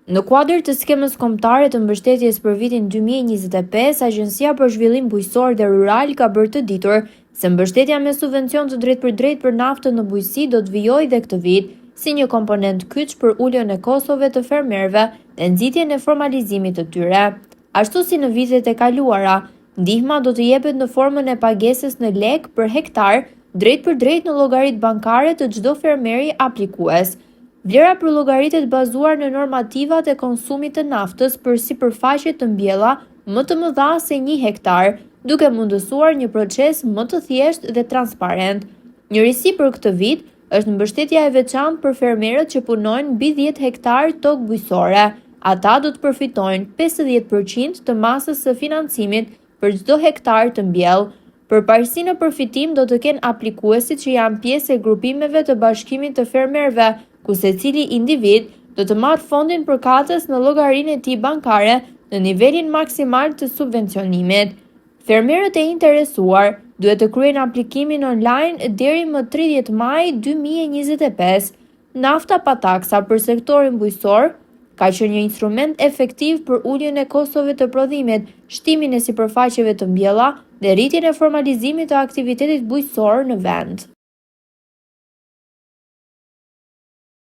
Në kuadër të skemës kombëtare të mbështetjes për vitin 2025, Agjencia për Zhvillim Bujqësor dhe Rural ka bërë të ditur se mbështetja me subvencion të drejtpërdrejtë për naftën në bujqësi do të vijojë dhe këtë vit, si një komponent kyç për uljen e kostove të fermerëve dhe nxitjen e formalizimit të tyre. Ashtu si në vitet e kaluara, ndihma do të jepet në formën e pagesës në lek për hektar, drejtpërdrejtë në llogaritë bankare të çdo fermeri aplikues. Vlera për llogaritet bazuar në normativat e konsumit të naftës për sipërfaqe të mbjella më të mëdha se 1 hektar, duke mundësuar një proces më të thjeshtë dhe transparent. Njërisi për këtë vit është mbështetja e veçantë për fermerët që punojnë mbi 10 hektar tokë bujqësore. Ata do të përfitojnë 50% të masës së financimit për çdo hektar të mbjellë. Përparësi në përfitim do të kenë aplikuesit që janë pjesë e grupimeve të bashkimit të fermerëve, ku secili individ do të marrë fondin përkatës në llogarinë e tij bankare në nivelin maksimal të subvencionimit. Fermerët e interesuar duhet të kryejnë aplikimin online deri më 30 maj 2025. Nafta pa taksa për sektorin bujqësor ka qenë një instrument efektiv për uljen e kostove të prodhimit, shtimin e sipërfaqeve të mbjella dhe rritjen e formalizimit të aktivitetit bujqësor në vend.